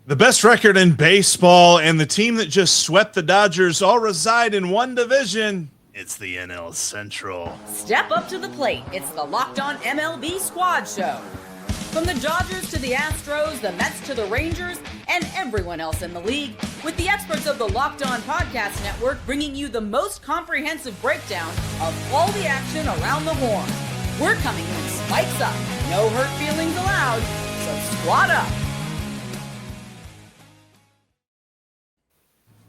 The best record in baseball and the team that just swept the Dodgers all reside in one division. It's the NL Central. Step up to the plate. It's the Locked On MLB Squad Show. From the Dodgers to the Astros, the Mets to the Rangers, and everyone else in the league, with the experts of the Locked On Podcast Network bringing you the most comprehensive breakdown of all the action around the horn. We're coming in spikes up. No hurt feelings allowed, so squad up.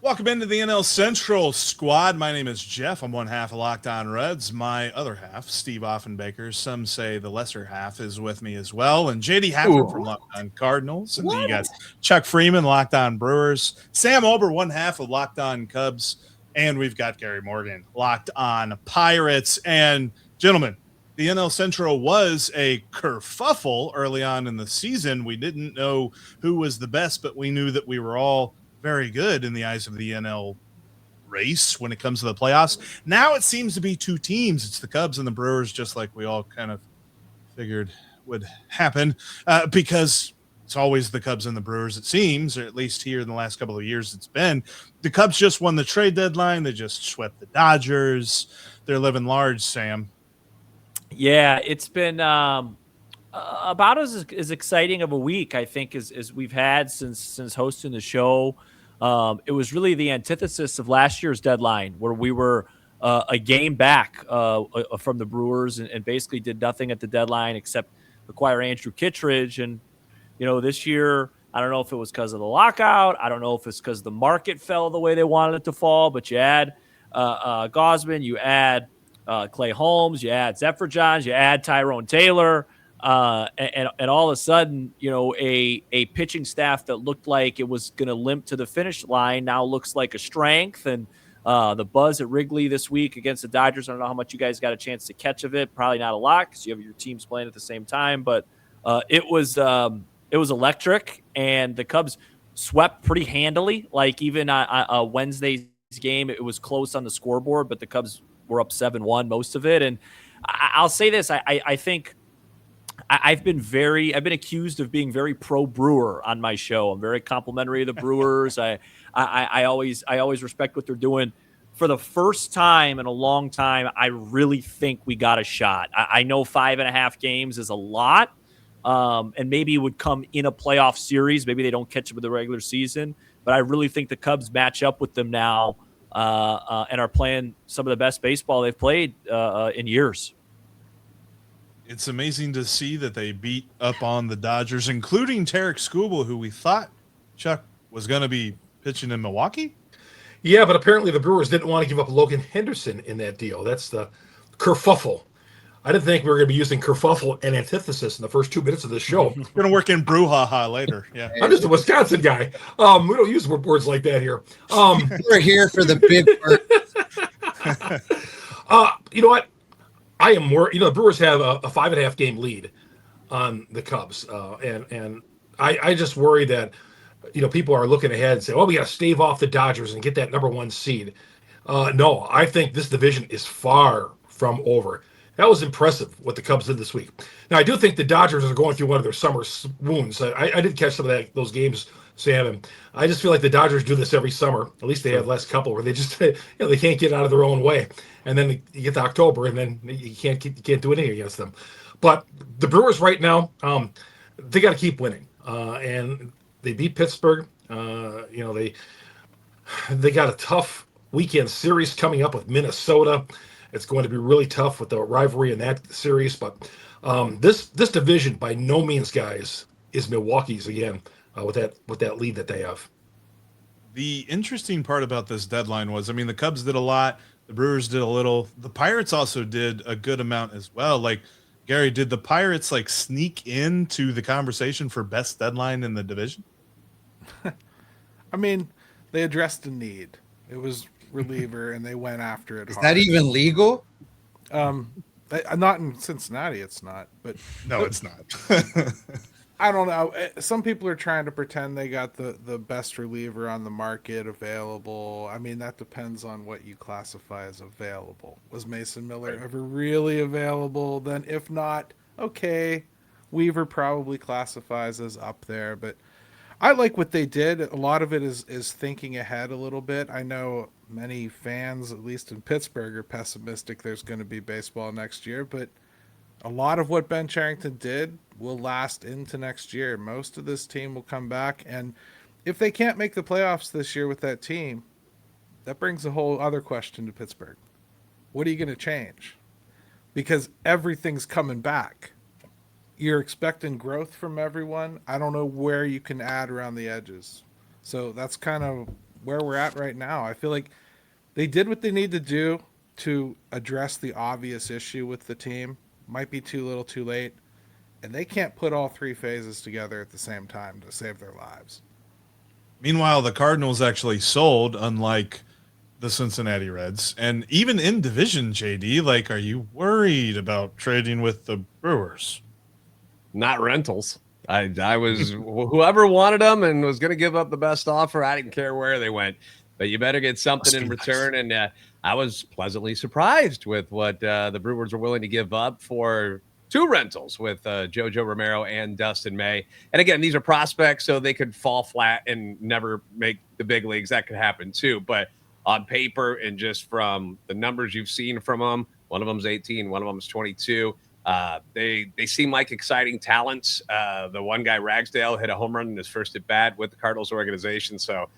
Welcome into the NL Central squad. My name is Jeff. I'm one half of Locked On Reds. My other half, Steve Offenbaker, some say the lesser half, is with me as well. And JD Hafford from Locked On Cardinals. And you got Chuck Freeman, Locked On Brewers. Sam Ober, one half of Locked On Cubs. And we've got Gary Morgan, Locked On Pirates. And gentlemen, the NL Central was a kerfuffle early on in the season. We didn't know who was the best, but we knew that we were all very good in the eyes of the NL race when it comes to the playoffs. Now it seems to be two teams. It's the Cubs and the Brewers, just like we all kind of figured would happen because it's always the Cubs and the Brewers, it seems, or at least here in the last couple of years it's been. The Cubs just won the trade deadline. They just swept the Dodgers. They're living large, Sam. Yeah, it's been about as exciting of a week, I think, as we've had since hosting the show. It was really the antithesis of last year's deadline, where we were a game back from the Brewers and basically did nothing at the deadline except acquire Andrew Kittredge. And, this year, I don't know if it was because of the lockout. I don't know if it's because the market fell the way they wanted it to fall. But you add Gausman, you add Clay Holmes, you add Zephyr Johns, you add Tyrone Taylor. And all of a sudden, a pitching staff that looked like it was going to limp to the finish line now looks like a strength. And the buzz at Wrigley this week against the Dodgers, I don't know how much you guys got a chance to catch of it. Probably not a lot because you have your teams playing at the same time. But it was electric, and the Cubs swept pretty handily. Like even Wednesday's game, it was close on the scoreboard, but the Cubs were up 7-1 most of it. And I'll say this, I think I've been accused of being very pro Brewer on my show. I'm very complimentary of the Brewers. I always respect what they're doing. For the first time in a long time, I really think we got a shot. I know 5.5 games is a lot, and maybe it would come in a playoff series. Maybe they don't catch up with the regular season, but I really think the Cubs match up with them now and are playing some of the best baseball they've played in years. It's amazing to see that they beat up on the Dodgers, including Tarek Skubal, who we thought, Chuck, was going to be pitching in Milwaukee. Yeah, but apparently the Brewers didn't want to give up Logan Henderson in that deal. That's the kerfuffle. I didn't think we were going to be using kerfuffle and antithesis in the first 2 minutes of this show. We're going to work in brouhaha later. Yeah, I'm just a Wisconsin guy. We don't use words like that here. We're here for the big part. You know what? I am more. The Brewers have a 5.5 game lead on the Cubs, and I just worry that people are looking ahead and say, "Oh, we got to stave off the Dodgers and get that number 1 seed." No, I think this division is far from over. That was impressive what the Cubs did this week. Now, I do think the Dodgers are going through one of their summer wounds. I did catch some of those games, Sam, and I just feel like the Dodgers do this every summer. At least they have last couple where they just they can't get out of their own way. And then you get to October, and then you can't do anything against them. But the Brewers right now, they got to keep winning. And they beat Pittsburgh. They got a tough weekend series coming up with Minnesota. It's going to be really tough with the rivalry in that series. But this division, by no means, guys, is Milwaukee's again with that lead that they have. The interesting part about this deadline was, the Cubs did a lot. The Brewers did a little. The Pirates also did a good amount as well. Like, Gary, did the Pirates sneak into the conversation for best deadline in the division? They addressed a need. It was reliever, and they went after it. Is that even legal? Not in Cincinnati, it's not. But no, it's not. I don't know. Some people are trying to pretend they got the best reliever on the market available. That depends on what you classify as available. Was Mason Miller ever really available? Then if not, okay, Weaver probably classifies as up there. But I like what they did. A lot of it is thinking ahead a little bit. I know many fans, at least in Pittsburgh, are pessimistic there's going to be baseball next year, but a lot of what Ben Cherington did will last into next year. Most of this team will come back, and if they can't make the playoffs this year with that team, that brings a whole other question to Pittsburgh. What are you going to change? Because everything's coming back. You're expecting growth from everyone. I don't know where you can add around the edges. So that's kind of where we're at right now. I feel like they did what they need to do to address the obvious issue with the team. Might be too little too late. And they can't put all three phases together at the same time to save their lives. Meanwhile, the Cardinals actually sold, unlike the Cincinnati Reds. And even in division, JD, like, are you worried about trading with the Brewers? Not rentals. I was whoever wanted them and was going to give up the best offer. I didn't care where they went, but you better get something in return. Nice. And I was pleasantly surprised with what the Brewers were willing to give up for two rentals with JoJo Romero and Dustin May. And again, these are prospects, so they could fall flat and never make the big leagues. That could happen too. But on paper and just from the numbers you've seen from them, one of them's 18, one of them's 22. They seem like exciting talents. The one guy, Ragsdale, hit a home run in his first at bat with the Cardinals organization. So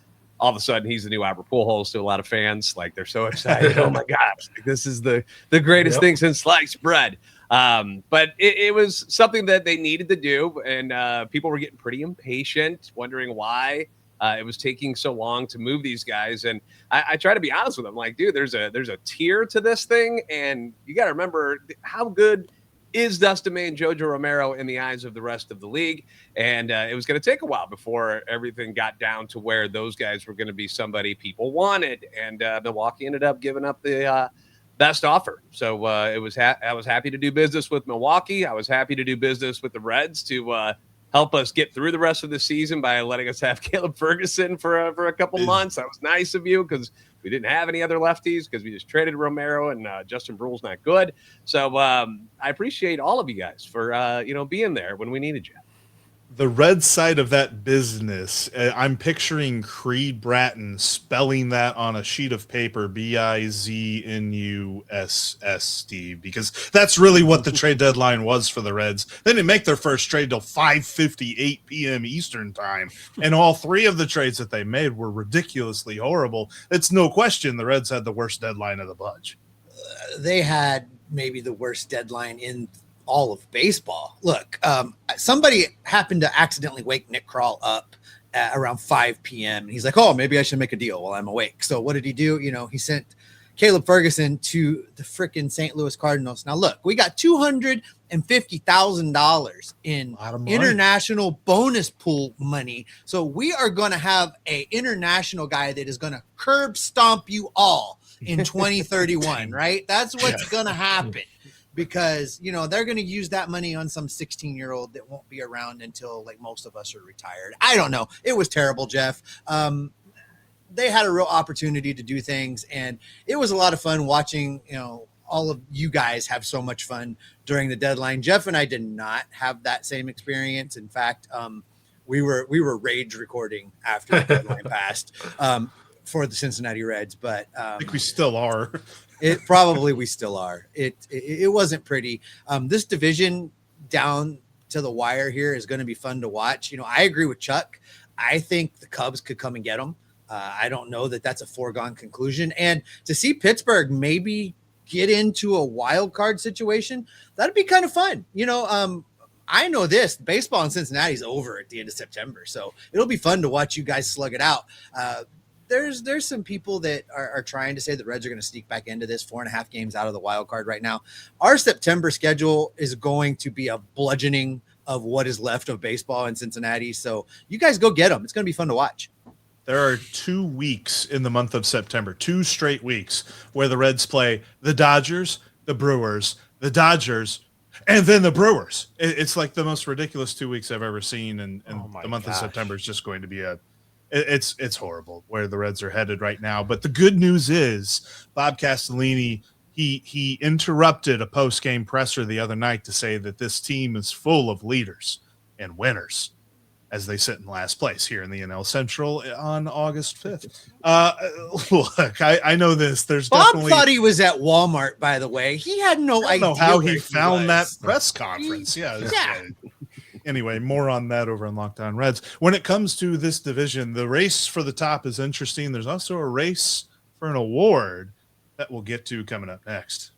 all of a sudden, he's the new Albert Pujols to a lot of fans. Like, they're so excited. Oh my gosh, this is the greatest thing since sliced bread. But it was something that they needed to do, and people were getting pretty impatient, wondering why it was taking so long to move these guys. And I try to be honest with them, like, dude, there's a tier to this thing, and you got to remember how good is Dustin May and JoJo Romero in the eyes of the rest of the league. And it was going to take a while before everything got down to where those guys were going to be somebody people wanted. And Milwaukee ended up giving up the best offer. So I was happy to do business with Milwaukee. I was happy to do business with the Reds to help us get through the rest of the season by letting us have Caleb Ferguson for a couple months. That was nice of you, because we didn't have any other lefties, because we just traded Romero, and Justin Brule's not good. So I appreciate all of you guys for being there when we needed you. The red side of that business, I'm picturing Creed Bratton spelling that on a sheet of paper, Biznus, Steve, because that's really what the trade deadline was for the Reds. They didn't make their first trade till 5:58 p.m. Eastern time, and all three of the trades that they made were ridiculously horrible. It's no question the Reds had the worst deadline of the bunch. They had maybe the worst deadline in all of baseball. Look, somebody happened to accidentally wake Nick Krall up at around 5 p.m. and he's like, oh, maybe I should make a deal while I'm awake. So what did he do? He sent Caleb Ferguson to the frickin' St. Louis Cardinals. Now look, we got $250,000 in international bonus pool money. So we are going to have a international guy that is going to curb stomp you all in 2031, right? That's what's going to happen. Because, they're going to use that money on some 16-year-old that won't be around until, like, most of us are retired. I don't know. It was terrible, Jeff. They had a real opportunity to do things, and it was a lot of fun watching, all of you guys have so much fun during the deadline. Jeff and I did not have that same experience. In fact, we were rage recording after the deadline passed for the Cincinnati Reds. But I think we still are. We still are. It wasn't pretty. This division down to the wire here is going to be fun to watch. I agree with Chuck. I think the Cubs could come and get them. I don't know that that's a foregone conclusion. And to see Pittsburgh maybe get into a wild card situation, that'd be kind of fun. I know this baseball in Cincinnati is over at the end of September, so it'll be fun to watch you guys slug it out. There's some people that are trying to say the Reds are going to sneak back into this 4.5 games out of the wild card right now. Our September schedule is going to be a bludgeoning of what is left of baseball in Cincinnati. So you guys go get them. It's going to be fun to watch. There are 2 weeks in the month of September, 2 straight weeks where the Reds play the Dodgers, the Brewers, the Dodgers, and then the Brewers. It's like the most ridiculous 2 weeks I've ever seen. And the month of September is just going to be it's horrible where the Reds are headed right now. But the good news is Bob Castellini, he interrupted a post-game presser the other night to say that this team is full of leaders and winners. as they sit in last place here in the NL Central on August 5th. Look, I know this. There's Bob definitely thought he was at Walmart, by the way. He had no I don't know idea how where he found that was. press conference. Yeah. Yeah. Anyway, more on that over in Locked On Reds. When it comes to this division, the race for the top is interesting. There's also a race for an award that we'll get to coming up next.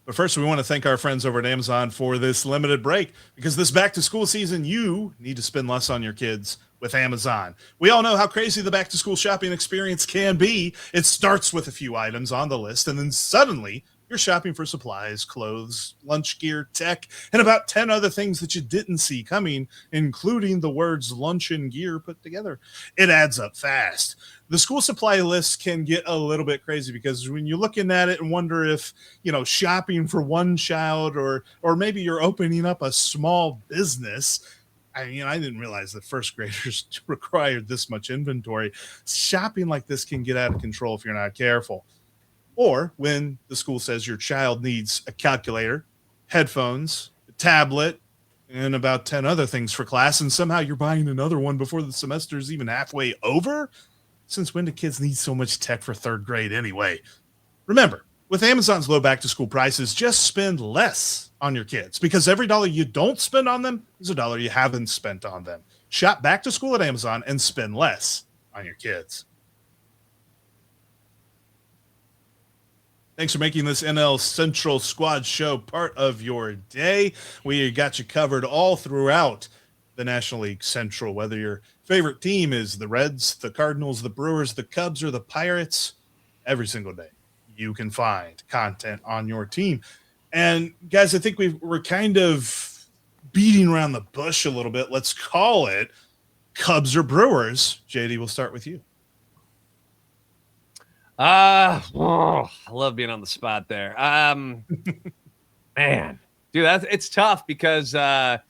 But first, we want to thank our friends over at Amazon for this limited break, because this back-to-school season, you need to spend less on your kids with Amazon. We all know how crazy the back-to-school shopping experience can be. It starts with a few items on the list, and then suddenly you're shopping for supplies, clothes, lunch gear, tech, and about 10 other things that you didn't see coming, including the words lunch and gear put together. It adds up fast. The school supply list can get a little bit crazy, because when you're looking at it and wonder if, shopping for one child or maybe you're opening up a small business. I didn't realize that first graders required this much inventory. Shopping like this can get out of control if you're not careful. Or when the school says your child needs a calculator, headphones, a tablet, and about 10 other things for class, and somehow you're buying another one before the semester is even halfway over? Since when do kids need so much tech for third grade anyway? Remember, with Amazon's low back-to-school prices, just spend less on your kids, because every dollar you don't spend on them is a dollar you haven't spent on them. Shop back to school at Amazon and spend less on your kids. Thanks for making this NL Central Squad show part of your day. We got you covered all throughout the National League Central, whether your favorite team is the Reds, the Cardinals, the Brewers, the Cubs, or the Pirates. Every single day you can find content on your team. And guys, I think we're kind of beating around the bush a little bit. Let's call it Cubs or Brewers. JD, we'll start with you. I love being on the spot there. Man, dude, it's tough, because I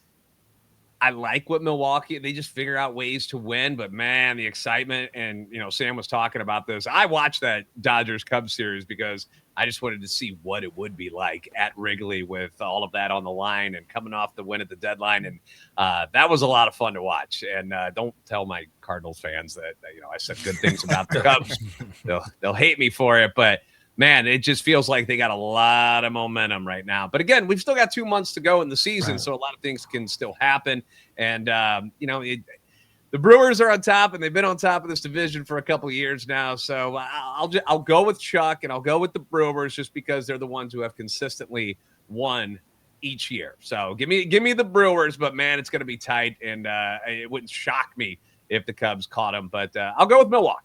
like what Milwaukee, they just figure out ways to win, but man, the excitement, and Sam was talking about this. I watched that Dodgers Cubs series because I just wanted to see what it would be like at Wrigley with all of that on the line and coming off the win at the deadline. And that was a lot of fun to watch. And don't tell my Cardinals fans that, I said good things about the Cubs. They'll hate me for it, but man, it just feels like they got a lot of momentum right now. But again, we've still got 2 months to go in the season, right, so a lot of things can still happen. And, the Brewers are on top, and they've been on top of this division for a couple of years now. So I'll go with Chuck, and I'll go with the Brewers just because they're the ones who have consistently won each year. So give me the Brewers, but man, it's going to be tight, and it wouldn't shock me if the Cubs caught them. But I'll go with Milwaukee.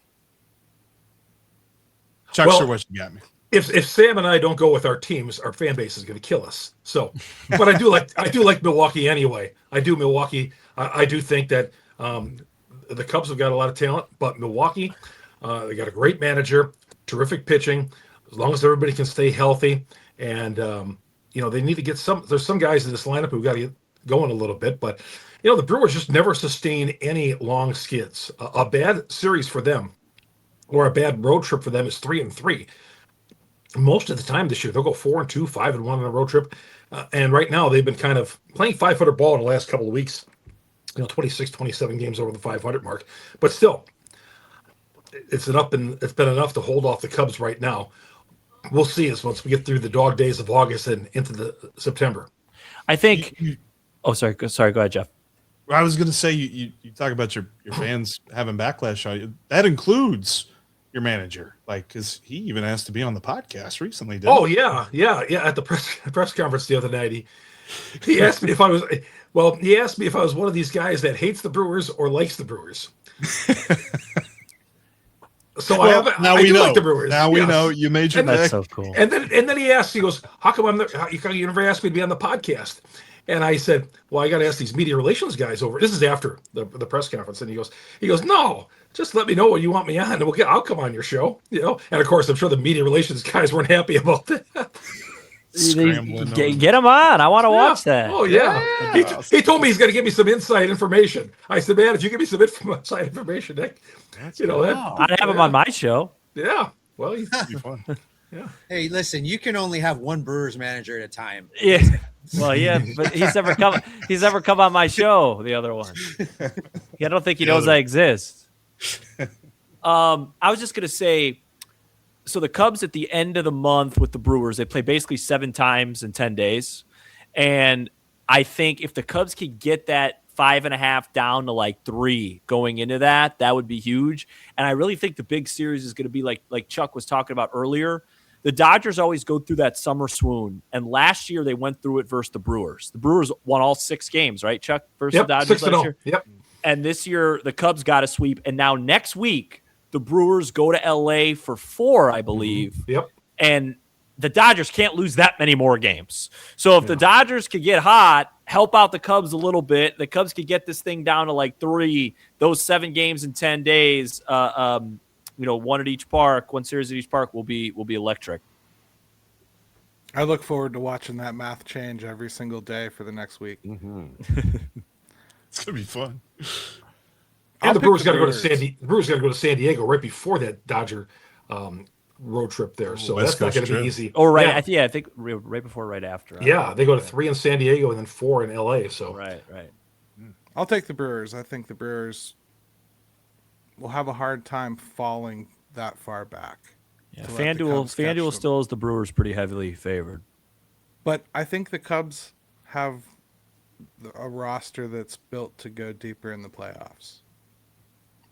Chuck, sure, what you got me? If Sam and I don't go with our teams, our fan base is going to kill us. So, but I do like Milwaukee anyway. I do Milwaukee. I do think that the Cubs have got a lot of talent, but Milwaukee, they got a great manager, terrific pitching. As long as everybody can stay healthy, and they need to get some. There's some guys in this lineup who got to get going a little bit, but the Brewers just never sustain any long skids. A bad series for them, or a bad road trip for them, is 3-3. Most of the time this year, they'll go 4-2, 5-1 on a road trip. And right now, they've been kind of playing 500 ball in the last couple of weeks. 26, 27 games over the 500 mark. But still, it's been enough to hold off the Cubs right now. We'll see as once we get through the dog days of August and into the September. I think. Sorry. Go ahead, Jeff. I was going to say, you talk about your fans having backlash on you. That includes your manager, because he even asked to be on the podcast recently. Didn't he? Yeah. At the press conference the other night, he asked me if I was. Well, he asked me if I was one of these guys that hates the Brewers or likes the Brewers. So I do like the Brewers. Now we know you made your. That's so cool. And then he asked. He goes, "How come you never asked me to be on the podcast?" And I said, "Well, I got to ask these media relations guys over." This is after the press conference, and he goes, "No, just let me know when you want me on, and I'll come on your show." And of course, I'm sure the media relations guys weren't happy about that. Get him on. I want to watch that. Oh yeah. He told me he's going to give me some inside information. I said, "Man, if you give me some inside information, Nick, I'd have him on my show." Yeah. Well, that'd be fun. Yeah. Hey, listen, you can only have one Brewers manager at a time. Yeah. Well, yeah, but he's never come. He's never come on my show. The other one. I don't think he knows I exist. I was just gonna say, so the Cubs at the end of the month with the Brewers, they play basically 7 times in 10 days, and I think if the Cubs could get that 5.5 down to like 3 going into that, that would be huge. And I really think the big series is going to be like Chuck was talking about earlier. The Dodgers always go through that summer swoon, and last year they went through it versus the Brewers. The Brewers won all 6 games, right, Chuck, versus the Dodgers last year? Yep. And this year the Cubs got a sweep, and now next week the Brewers go to LA for 4, I believe. Yep. And the Dodgers can't lose that many more games. So if the Dodgers could get hot, help out the Cubs a little bit, the Cubs could get this thing down to like 3, those 7 games in 10 days, one at each park, 1 series at each park will be electric. I look forward to watching that math change every single day for the next week. Mm-hmm. It's gonna be fun. And the Brewers got to go to San Diego right before that Dodger road trip there, so that's not going to be easy. Oh, right. I think right before, right after. Yeah, they go to 3 in San Diego and then 4 in LA. So right. I'll take the Brewers. I think the Brewers will have a hard time falling that far back. Yeah, FanDuel still has the Brewers pretty heavily favored. But I think the Cubs have a roster that's built to go deeper in the playoffs.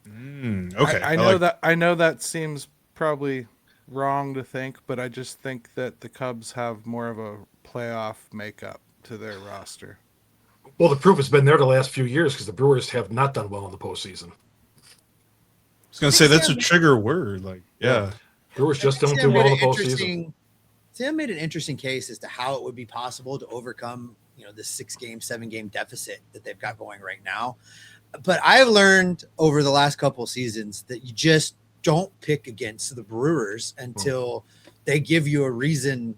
Okay. I know that seems probably wrong to think, but I just think that the Cubs have more of a playoff makeup to their roster. Well, the proof has been there the last few years because the Brewers have not done well in the postseason. I was going to say that's a trigger word. Brewers just don't do well in the postseason. Sam made an interesting case as to how it would be possible to overcome, the 6-game, 7-game deficit that they've got going right now. But I've learned over the last couple of seasons that you just don't pick against the Brewers until they give you a reason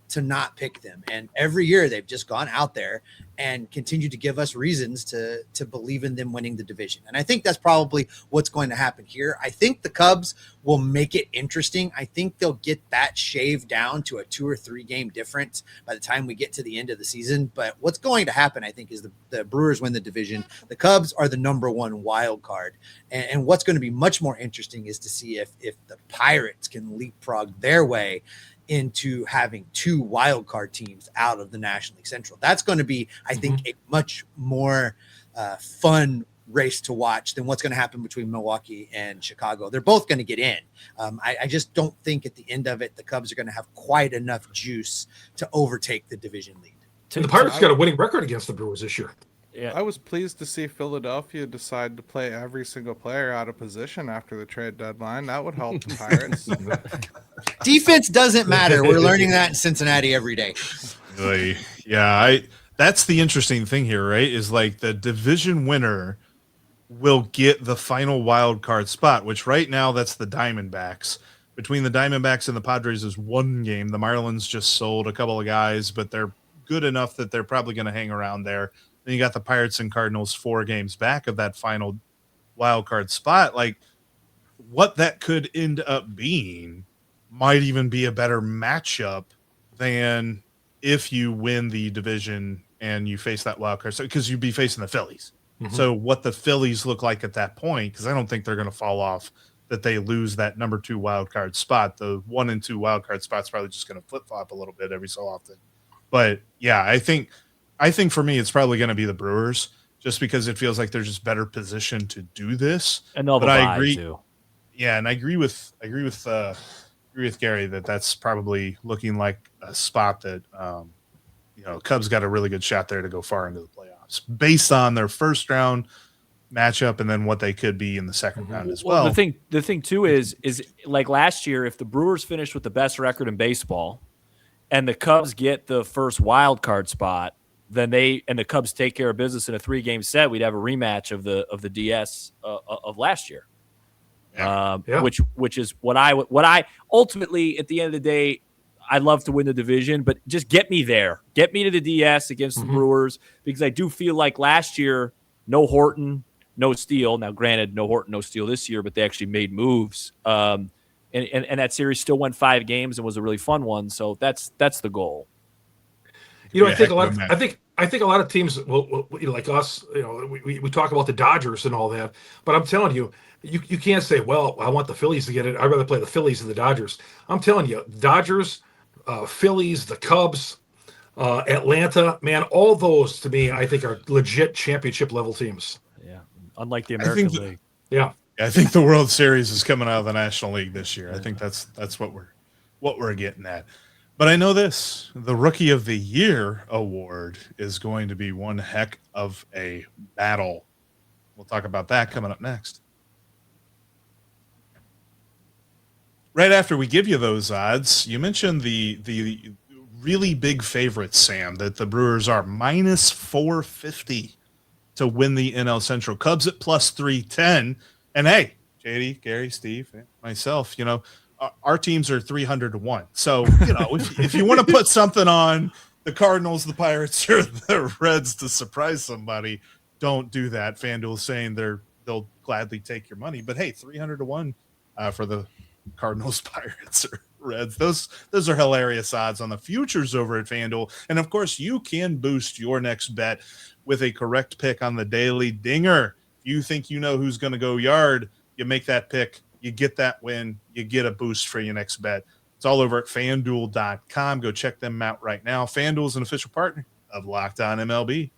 to not pick them. And every year they've just gone out there and continued to give us reasons to believe in them winning the division. And I think that's probably what's going to happen here. I think the Cubs will make it interesting. I think they'll get that shaved down to a 2 or 3 game difference by the time we get to the end of the season. But what's going to happen, I think, is the Brewers win the division. The Cubs are the number 1 wild card. And what's going to be much more interesting is to see if the Pirates can leapfrog their way into having 2 wild card teams out of the National League Central. That's going to be, I think, a much more fun race to watch than what's going to happen between Milwaukee and Chicago. They're both going to get in. I just don't think at the end of it, the Cubs are going to have quite enough juice to overtake the division lead. And the Pirates got a winning record against the Brewers this year. Yeah. I was pleased to see Philadelphia decide to play every single player out of position after the trade deadline. That would help the Pirates. Defense doesn't matter. We're learning that in Cincinnati every day. That's the interesting thing here, right? Is like the division winner will get the final wild card spot, which right now that's the Diamondbacks. Between the Diamondbacks and the Padres is 1 game. The Marlins just sold a couple of guys, but they're good enough that they're probably going to hang around there. Then you got the Pirates and Cardinals 4 games back of that final wild card spot. Like what that could end up being might even be a better matchup than if you win the division and you face that wild card. So because you'd be facing the Phillies. Mm-hmm. So what the Phillies look like at that point, because I don't think they're going to fall off, that they lose that number 2 wild card spot. The 1 and 2 wild card spot's probably just going to flip flop a little bit every so often. But yeah, I think for me, it's probably going to be the Brewers just because it feels like they're just better positioned to do this. And I agree too. Yeah. And I agree with Gary that that's probably looking like a spot that, Cubs got a really good shot there to go far into the playoffs based on their first round matchup and then what they could be in the second round as well. The thing too is like last year, if the Brewers finished with the best record in baseball and the Cubs get the first wild card spot, then the Cubs take care of business in a 3-game set, we'd have a rematch of the DS of last year. Which is what I ultimately at the end of the day, I'd love to win the division, but just get me there. Get me to the DS against the Brewers, because I do feel like last year, no Horton, no Steele. Now, granted, no Horton, no Steele this year, but they actually made moves. And that series still went 5 games and was a really fun one. So that's the goal. You know, Yeah, I think a heck lot. of a match. I think a lot of teams will like us. You know, we talk about the Dodgers and all that, but I'm telling you, you can't say, well, I want the Phillies to get it. I'd rather play the Phillies than the Dodgers. I'm telling you, Dodgers, Phillies, the Cubs, Atlanta, man, all those to me, I think are legit championship level teams. Yeah, unlike the I American think League. Yeah. I think the World Series is coming out of the National League this year. I think that's what we're getting at. But I know this: the Rookie of the Year award is going to be one heck of a battle. We'll talk about that coming up next. Right after we give you those odds, you mentioned the really big favorites, Sam, that the Brewers are minus 450 to win the NL Central. Cubs at plus 310. And hey, JD, Gary, Steve, myself, you know, our teams are 300 to 1. So, you know, if you want to put something on the Cardinals, the Pirates, or the Reds to surprise somebody, don't do that. FanDuel's saying they'll gladly take your money. But hey, 300 to 1 for the Cardinals, Pirates, or Reds. Those are hilarious odds on the futures over at FanDuel. And of course, you can boost your next bet with a correct pick on the Daily Dinger. If you think you know who's going to go yard, you make that pick, you get that win, you get a boost for your next bet. It's all over at FanDuel.com. Go check them out right now. FanDuel is an official partner of Locked On MLB.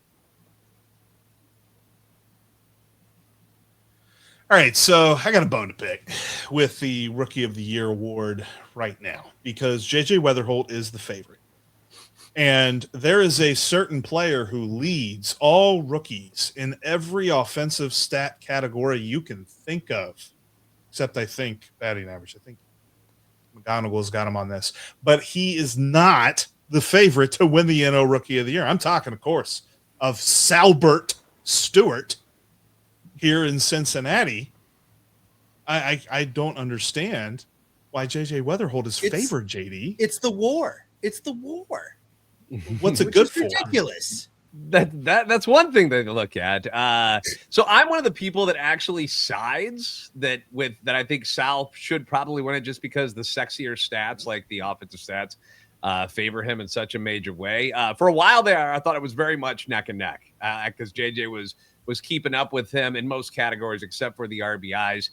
All right, so I got a bone to pick with the Rookie of the Year award right now because J.J. Weatherholt is the favorite. And there is a certain player who leads all rookies in every offensive stat category you can think of, except I think batting average. I think McGonagall's got him on this. But he is not the favorite to win the NL Rookie of the Year. I'm talking, of course, of Salbert Stewart here in Cincinnati. I don't understand why J.J. Weatherholt is favored, JD. It's the war. It's the war. What's it good for? Ridiculous. That's one thing to look at. So I'm one of the people that actually sides that I think Sal should probably win it just because the sexier stats, like the offensive stats, favor him in such a major way. For a while there, I thought it was very much neck and neck because JJ was keeping up with him in most categories except for the RBIs.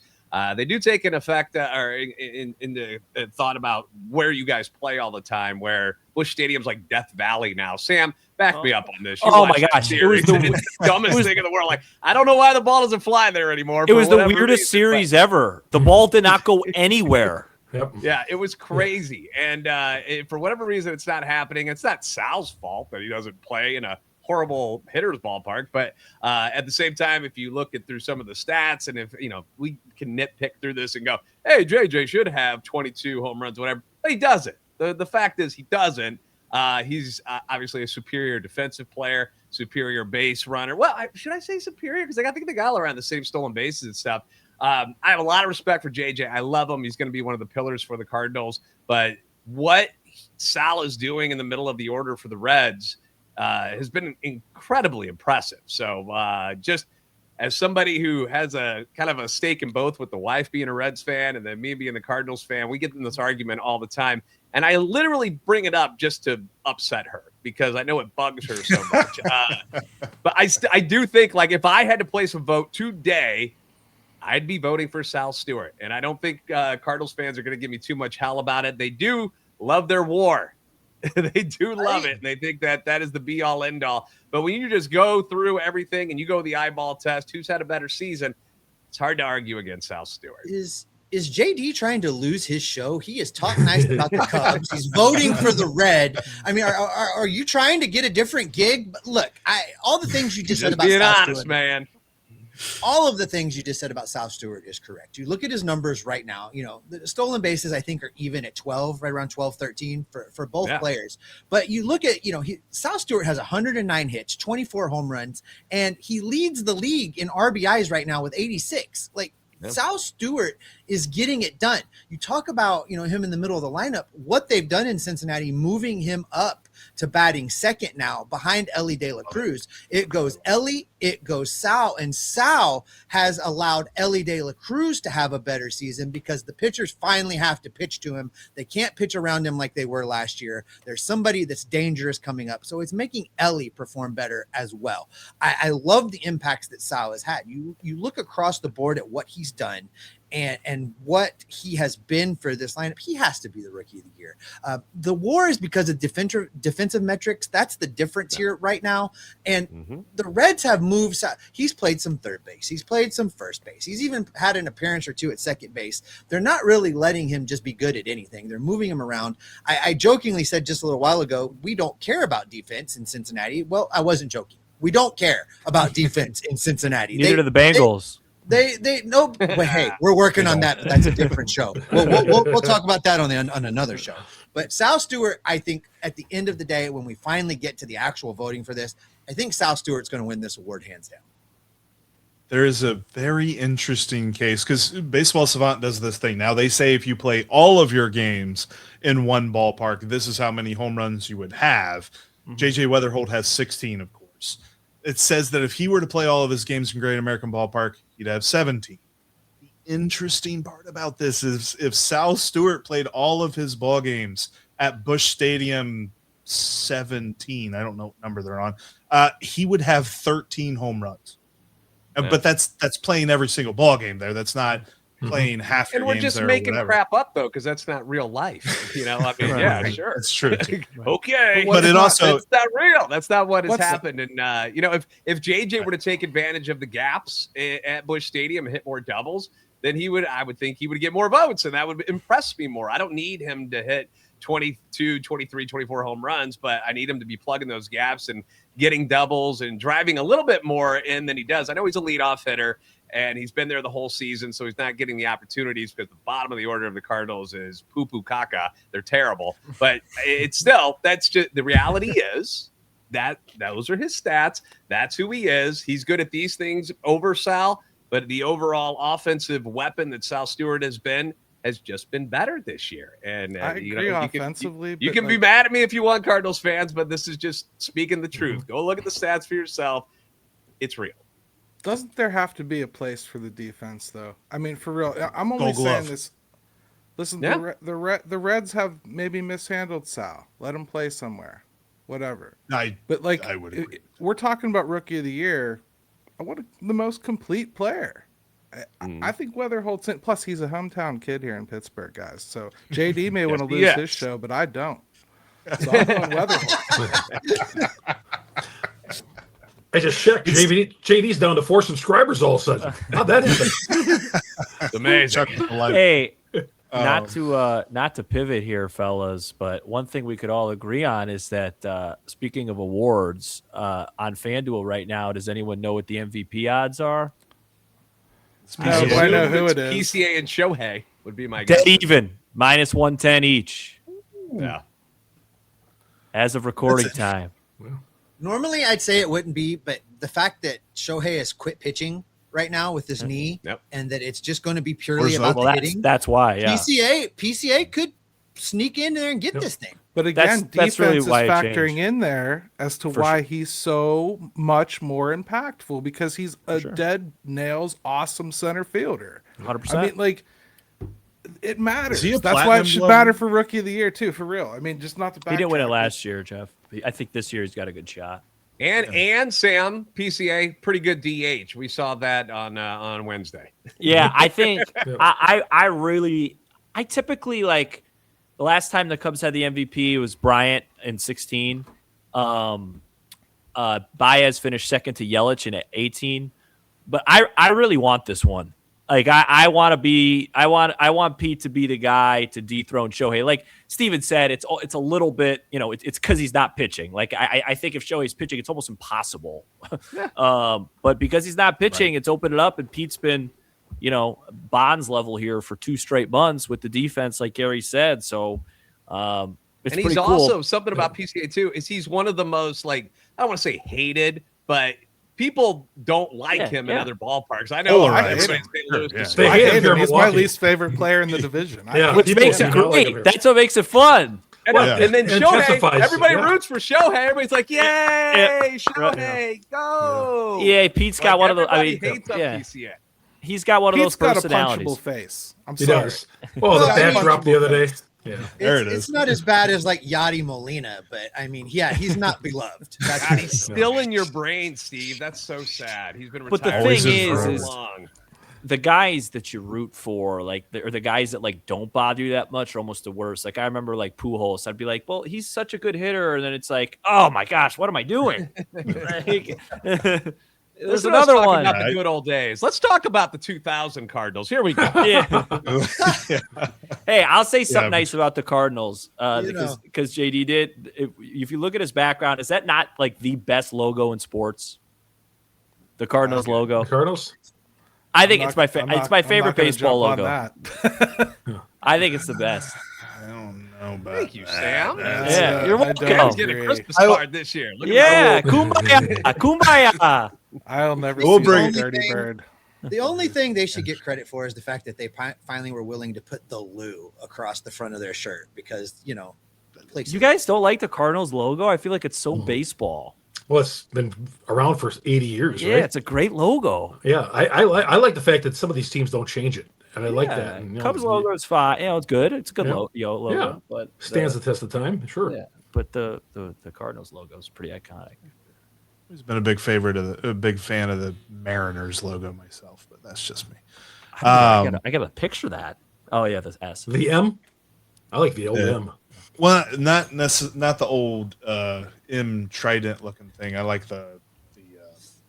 They do take an effect or in the thought about where you guys play all the time, where Busch Stadium's like Death Valley now. Sam, back me up on this. You my gosh. It was the dumbest thing in the world. Like, I don't know why the ball doesn't fly there anymore. It was the weirdest series ever. The ball did not go anywhere. Yep. Yeah, it was crazy. And for whatever reason, it's not happening. It's not Sal's fault that he doesn't play in a horrible hitter's ballpark. But at the same time, if you look at through some of the stats and if, you know, we can nitpick through this and go, hey, JJ should have 22 home runs, whatever. But he doesn't. The fact is he doesn't. He's obviously a superior defensive player, superior base runner. Well, should I say superior? Because I think they got all around the same stolen bases and stuff. I have a lot of respect for JJ. I love him. He's going to be one of the pillars for the Cardinals. But what Sal is doing in the middle of the order for the Reds has been incredibly impressive. So just as somebody who has a kind of a stake in both, with the wife being a Reds fan and then me being the Cardinals fan, we get in this argument all the time. And I literally bring it up just to upset her because I know it bugs her so much. But I do think, like, if I had to place a vote today, I'd be voting for Sal Stewart. And I don't think Cardinals fans are going to give me too much hell about it. They do love their war. They do love it. And they think that is the be all end all. But when you just go through everything and you go the eyeball test, who's had a better season, it's hard to argue against Sal Stewart. Is JD trying to lose his show? He is talking nice about the Cubs. He's voting for the Red. I mean, are you trying to get a different gig? But look, all the things you just said about being Sal honest, Stewart, man. all of the things you just said about Sal Stewart is correct. You look at his numbers right now, you know, the stolen bases, I think, are even at 12, right around 12, 13 for both players. But you look at, you know, Sal Stewart has 109 hits, 24 home runs, and he leads the league in RBIs right now with 86. Like, Sal Stewart is getting it done. You talk about, you know, him in the middle of the lineup, what they've done in Cincinnati, moving him up to batting second now behind Elly De La Cruz. It goes Elly, it goes Sal, and Sal has allowed Elly De La Cruz to have a better season because the pitchers finally have to pitch to him. They can't pitch around him like they were last year. There's somebody that's dangerous coming up. So it's making Elly perform better as well. I love the impacts that Sal has had. You look across the board at what he's done and what he has been for this lineup. He has to be the rookie of the year. The war is because of defensive metrics. That's the difference here right now. And the Reds have moved. He's played some third base. He's played some first base. He's even had an appearance or two at second base. They're not really letting him just be good at anything. They're moving him around. I jokingly said just a little while ago, we don't care about defense in Cincinnati. Well, I wasn't joking. We don't care about defense in Cincinnati. Neither do the Bengals. They no, but hey, we're working on that. That's a different show. We'll talk about that on another show. But Sal Stewart, I think at the end of the day, when we finally get to the actual voting for this, I think Sal Stewart's going to win this award hands down. There is a very interesting case because Baseball Savant does this thing. Now they say if you play all of your games in one ballpark, this is how many home runs you would have. JJ Weatherholt has 16, of course. It says that if he were to play all of his games in Great American Ballpark, he'd have 17. The interesting part about this is if Sal Stewart played all of his ball games at Busch Stadium 17, I don't know what number they're on, he would have 13 home runs. Yeah. But that's playing every single ball game there. That's not playing half your And we're games just there making or crap up though, because that's not real life. You know, I mean, yeah, sure, That's true. Too. okay, But it also it's not real. That's not what has What's happened. And you know, if JJ were to take advantage of the gaps at Busch Stadium and hit more doubles, then I would think he would get more votes, and that would impress me more. I don't need him to hit 22, 23, 24 home runs, but I need him to be plugging those gaps and getting doubles and driving a little bit more in than he does. I know he's a leadoff hitter, and he's been there the whole season, so he's not getting the opportunities because the bottom of the order of the Cardinals is poo-poo caca. They're terrible. But it's still, that's just the reality is that those are his stats. That's who he is. He's good at these things over Sal, but the overall offensive weapon that Sal Stewart has just been better this year. And I agree offensively. You can be mad at me if you want, Cardinals fans, but this is just speaking the truth. Go look at the stats for yourself. It's real. Doesn't there have to be a place for the defense, though? I mean, for real, I'm only saying this. Listen, Yeah. the Reds have maybe mishandled Sal. Let him play somewhere, whatever. But like, I would agree. We're talking about rookie of the year. I want the most complete player. I think Weatherholt's in. Plus, he's a hometown kid here in Pittsburgh, guys. So JD may want to lose his show, but I don't. So I'm going Weatherholt. I just checked. JD's down to 4 subscribers all of a sudden. How'd that happen? It's amazing. Hey, not to pivot here, fellas, but one thing we could all agree on is that speaking of awards on FanDuel right now, does anyone know what the MVP odds are? No, I know who it is. PCA and Shohei would be my guess. Dead even, minus 110 each. Yeah. As of recording time. Normally, I'd say it wouldn't be, but the fact that Shohei has quit pitching right now with his knee, and that it's just going to be purely about the hitting. That's why, yeah. PCA could sneak in there and get this thing. But again, defense really is why it factoring changed. in there as to why he's so much more impactful, because he's a dead nails awesome center fielder. 100%. I mean, like, it matters. Is he a That's why it platinum should glove? matter for rookie of the year too, for real. I mean, just not the back. He didn't win it last year, Jeff. I think this year he's got a good shot. And Sam, PCA, pretty good DH. We saw that on Wednesday. Yeah, I think I typically, like, the last time the Cubs had the MVP was Bryant in 16. Baez finished second to Yelich in 18. But I really want this one. Like, I want Pete to be the guy to dethrone Shohei. Like Steven said, it's a little bit, it's because he's not pitching. Like, I think if Shohei's pitching, it's almost impossible. But because he's not pitching, it's opened it up, and Pete's been, Bonds level here for 2 straight months with the defense, like Gary said. So it's and pretty he's cool. also something about PCA too is he's one of the most, like, I don't want to say hated, but people don't like him in other ballparks. I know. He's my least favorite player in the division. Which makes it great. That's what makes it fun. And then And Shohei, testifies, everybody yeah. roots for Shohei. Everybody's like, "Yay, Shohei, go!" Yeah, Pete's got one of those. I mean, everybody hates up PCA. He's got one of Pete's those got a personalities. punchable face. I'm He sorry. does. Oh, the Well, I bat mean- drop the other day. Yeah. There it It's is. not as bad as like Yachty Molina, but I mean, yeah, he's not beloved. That's God, he's still in your brain, Steve. That's so sad. He's been But the retired thing for so is long. the guys that you root for, like, or the guys that like don't bother you that much, are almost the worst. Like I remember like Pujols, I'd be like, well, he's such a good hitter, and then it's like, oh my gosh, what am I doing? Like, there's Listen to us another talk one. about the good old days. Let's talk about the 2000 Cardinals. Here we go. Yeah. Hey, I'll say something Yeah. nice about the Cardinals You know. because JD did. If you look at his background, is that not like the best logo in sports? The Cardinals logo. The Cardinals? I think I'm it's not- my I'm not- it's my I'm favorite not gonna baseball jump on logo. that. I think it's the best. I don't know about Thank you, that. Sam. That's- Yeah, you're I welcome. don't He's getting a agree. Christmas card this year. Look at Yeah, that. kumbaya, kumbaya. I'll never We'll see bring- that dirty bird. The only thing they should get credit for is the fact that they finally were willing to put the Lou across the front of their shirt because, you know, places- You guys don't like the Cardinals logo? I feel like it's so baseball. Well, it's been around for 80 years, Yeah, right? it's a great logo. Yeah, I like the fact that some of these teams don't change it, and I like that. And, you know, Cubs logo is fine. You know, it's good. It's a good Yeah. logo, Yeah. but stands the test of time. Sure. yeah, but the Cardinals logo is pretty iconic. He's been a big favorite of a big fan of the Mariners logo myself, but that's just me. I gotta picture that. Oh yeah, the S. The M, I like the old Yeah. M. Well, not the old M trident looking thing. I like the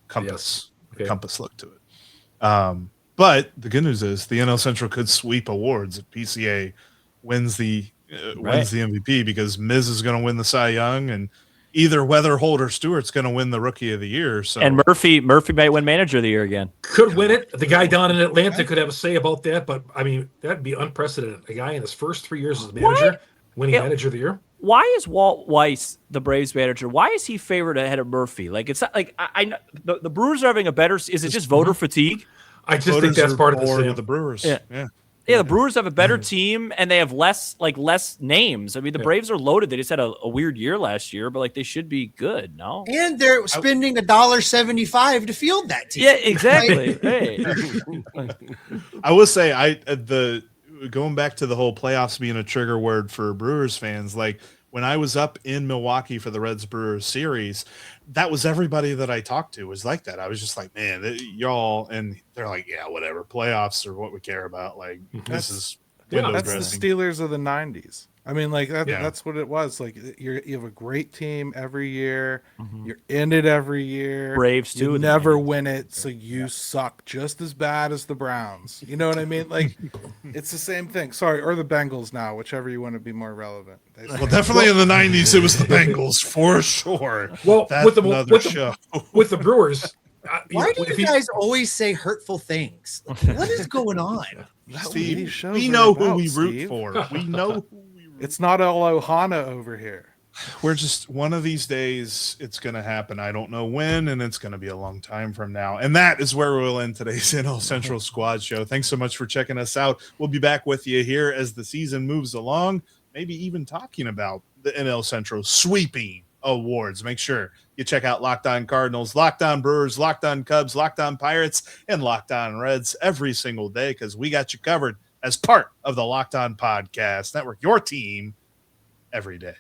compass, Okay. compass look to it. But the good news is the NL Central could sweep awards if PCA wins the MVP because Miz is going to win the Cy Young and either Weatherholt or Stewart's going to win the Rookie of the Year. So And Murphy might win Manager of the Year again. Could win it. The guy down in Atlanta could have a say about that, but I mean that'd be unprecedented. A guy in his first 3 years as manager winning Yeah. Manager of the Year. Why is Walt Weiss, the Braves manager, why is he favored ahead of Murphy? Like it's not like I know the Brewers are having a better. Is it just voter fatigue? I just think voters that's are part of the bored same. with the Brewers. Yeah. Yeah, the Brewers have a better team and they have less names. I mean, the Braves are loaded. They just had a weird year last year, but like they should be good. No. and they're spending $1.75 to field that team. Yeah, exactly. Hey. I will say going back to the whole playoffs being a trigger word for Brewers fans, like when I was up in Milwaukee for the Reds Brewers series, that was everybody that I talked to was like that. I was just like, man, y'all, and they're like, yeah, whatever. Playoffs are what we care about. Like this is window That's dressing. the Steelers of the '90s. I mean, like Yeah. that's what it was. Like you have a great team every year. You're in it every year. Braves too. You in the never 90s. win it, so you suck just as bad as the Browns. You know what I mean? Like it's the same thing. Sorry, or the Bengals now, whichever you want to be more relevant. Well, definitely in the 90s, it was the Bengals for sure. Well, That's with the another show. with the Brewers. Why do if you guys always say hurtful things? What is going on? Steve, these shows we are know who about, we root Steve. for. We know who we root It's not all Ohana over here. We're just one of these days it's going to happen. I don't know when, and it's going to be a long time from now. And that is where we'll end today's NL Central Squad Show. Thanks so much for checking us out. We'll be back with you here as the season moves along, maybe even talking about the NL Central sweeping awards. Make sure you check out Locked On Cardinals, Locked On Brewers, Locked On Cubs, Locked On Pirates, and Locked On Reds every single day because we got you covered as part of the Locked On Podcast Network, your team every day.